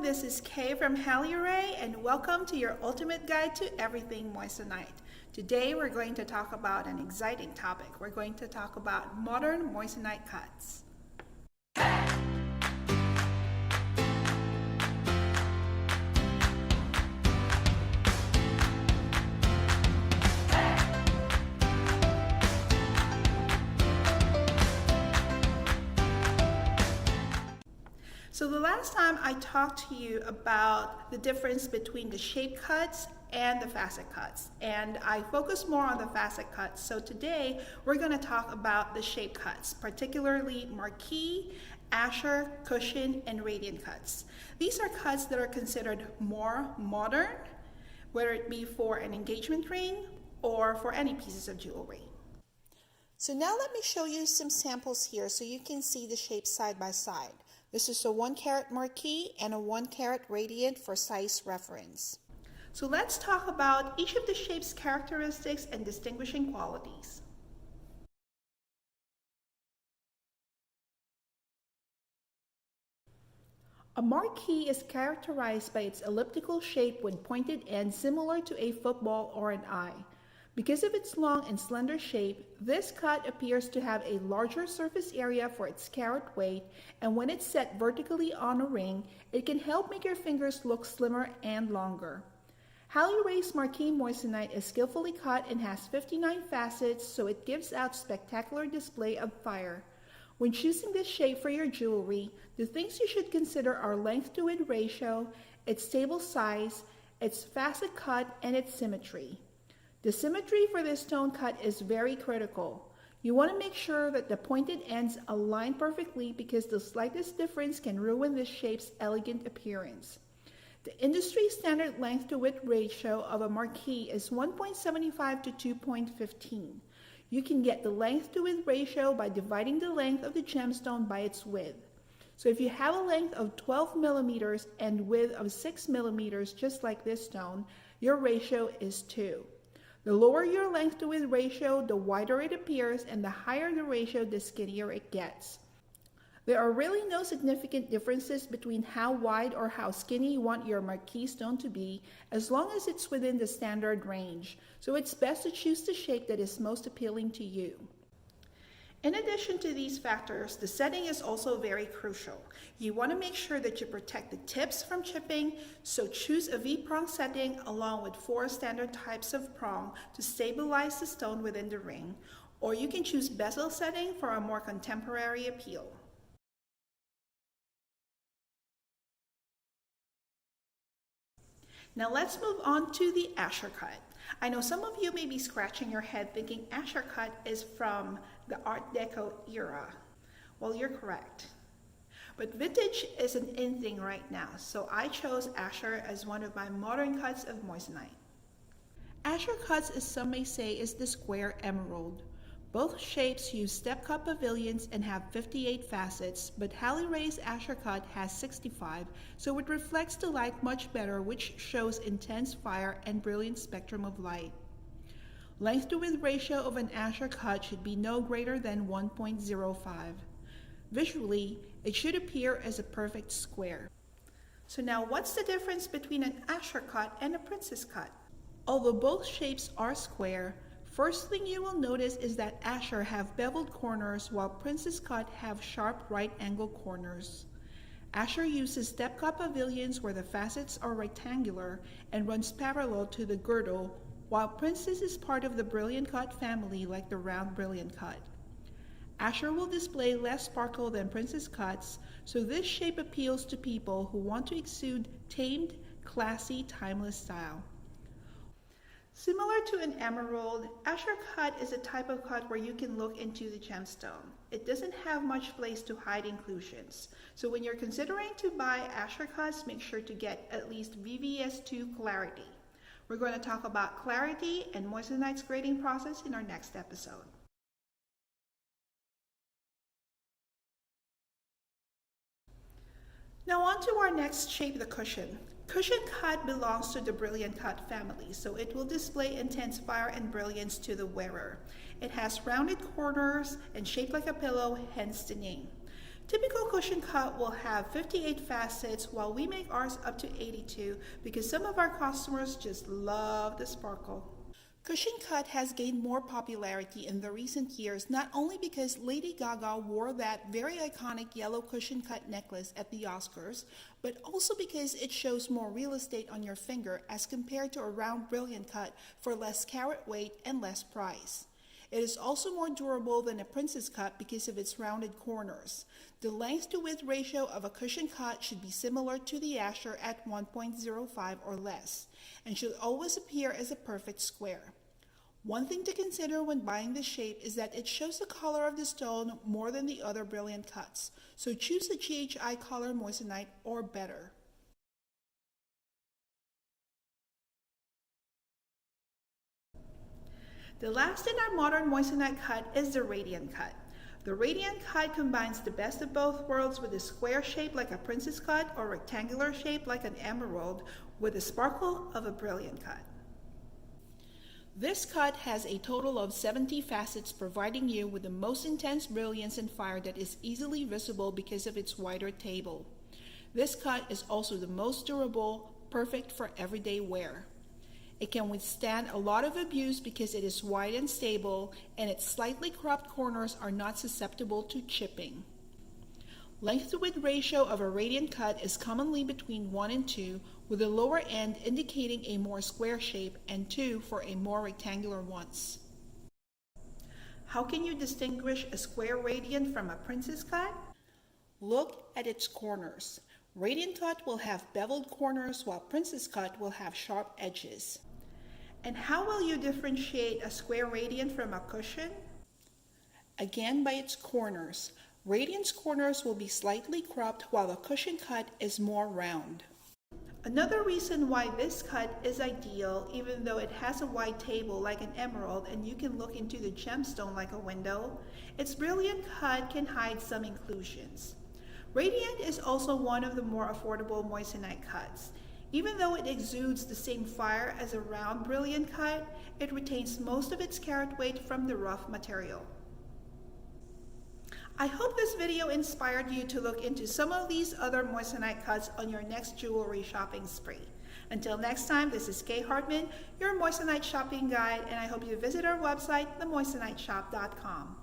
this is Kay from Halley Reh, and welcome to your ultimate guide to everything moissanite. Today we're going to talk about an exciting topic. We're going to talk about modern moissanite cuts. So the last time I talked to you about the difference between the shape cuts and the facet cuts, and I focused more on the facet cuts. So today we're going to talk about the shape cuts, particularly marquise, Asscher, cushion, and radiant cuts. These are cuts that are considered more modern, whether it be for an engagement ring or for any pieces of jewelry. So now let me show you some samples here so you can see the shapes side by side. This is a 1 carat marquise and a 1 carat radiant for size reference. So let's talk about each of the shape's characteristics and distinguishing qualities. A marquise is characterized by its elliptical shape with pointed ends similar to a football or an eye. Because of its long and slender shape, this cut appears to have a larger surface area for its carat weight, and when it's set vertically on a ring, it can help make your fingers look slimmer and longer. Halley Reh's marquise moissanite is skillfully cut and has 59 facets, so it gives out spectacular display of fire. When choosing this shape for your jewelry, the things you should consider are length to width ratio, its stable size, its facet cut, and its symmetry. The symmetry for this stone cut is very critical. You want to make sure that the pointed ends align perfectly because the slightest difference can ruin this shape's elegant appearance. The industry standard length to width ratio of a marquise is 1.75 to 2.15. You can get the length to width ratio by dividing the length of the gemstone by its width. So if you have a length of 12 millimeters and width of 6 millimeters, just like this stone, your ratio is 2. The lower your length to width ratio, the wider it appears, and the higher the ratio, the skinnier it gets. There are really no significant differences between how wide or how skinny you want your marquise stone to be, as long as it's within the standard range. So it's best to choose the shape that is most appealing to you. In addition to these factors, the setting is also very crucial. You want to make sure that you protect the tips from chipping, so choose a V-prong setting along with 4 standard types of prong to stabilize the stone within the ring, or you can choose bezel setting for a more contemporary appeal. Now let's move on to the Asscher Cut. I know some of you may be scratching your head thinking Asscher Cut is from the Art Deco era. Well, you're correct. But vintage is an in thing right now, so I chose Asscher as one of my modern cuts of moissanite. Asscher Cuts, as some may say, is the square emerald. Both shapes use step-cut pavilions and have 58 facets, but Halley Reh's Asscher Cut has 65, so it reflects the light much better, which shows intense fire and brilliant spectrum of light. Length to width ratio of an Asscher Cut should be no greater than 1.05. Visually, it should appear as a perfect square. So now what's the difference between an Asscher Cut and a princess cut? Although both shapes are square, first thing you will notice is that Asscher have beveled corners while Princess Cut have sharp right angle corners. Asscher uses step-cut pavilions where the facets are rectangular and runs parallel to the girdle, while Princess is part of the brilliant cut family like the round brilliant cut. Asscher will display less sparkle than Princess Cuts, so this shape appeals to people who want to exude tamed, classy, timeless style. Similar to an emerald, Asscher Cut is a type of cut where you can look into the gemstone. It doesn't have much place to hide inclusions. So when you're considering to buy Asscher Cuts, make sure to get at least VVS2 clarity. We're going to talk about clarity and moissanite's grading process in our next episode. Now on to our next shape, the cushion. Cushion cut belongs to the brilliant cut family, so it will display intense fire and brilliance to the wearer. It has rounded corners and shaped like a pillow, hence the name. Typical cushion cut will have 58 facets, while we make ours up to 82 because some of our customers just love the sparkle. Cushion cut has gained more popularity in the recent years, not only because Lady Gaga wore that very iconic yellow cushion cut necklace at the Oscars, but also because it shows more real estate on your finger as compared to a round brilliant cut for less carat weight and less price. It is also more durable than a princess cut because of its rounded corners. The length to width ratio of a cushion cut should be similar to the Asscher at 1.05 or less, and should always appear as a perfect square. One thing to consider when buying this shape is that it shows the color of the stone more than the other brilliant cuts, so choose the GHI color moissanite or better. The last in our modern moissanite cut is the radiant cut. The radiant cut combines the best of both worlds with a square shape like a princess cut or rectangular shape like an emerald with the sparkle of a brilliant cut. This cut has a total of 70 facets, providing you with the most intense brilliance and fire that is easily visible because of its wider table. This cut is also the most durable, perfect for everyday wear. It can withstand a lot of abuse because it is wide and stable, and its slightly cropped corners are not susceptible to chipping. Length to width ratio of a radiant cut is commonly between 1 and 2, with the lower end indicating a more square shape and 2 for a more rectangular ones. How can you distinguish a square radiant from a princess cut? Look at its corners. Radiant cut will have beveled corners, while princess cut will have sharp edges. And how will you differentiate a square radiant from a cushion? Again, by its corners. Radiant's corners will be slightly cropped, while the cushion cut is more round. Another reason why this cut is ideal, even though it has a wide table like an emerald and you can look into the gemstone like a window, its brilliant cut can hide some inclusions. Radiant is also one of the more affordable moissanite cuts. Even though it exudes the same fire as a round brilliant cut, it retains most of its carat weight from the rough material. I hope this video inspired you to look into some of these other moissanite cuts on your next jewelry shopping spree. Until next time, this is Kay Hartman, your moissanite shopping guide, and I hope you visit our website, themoissaniteshop.com.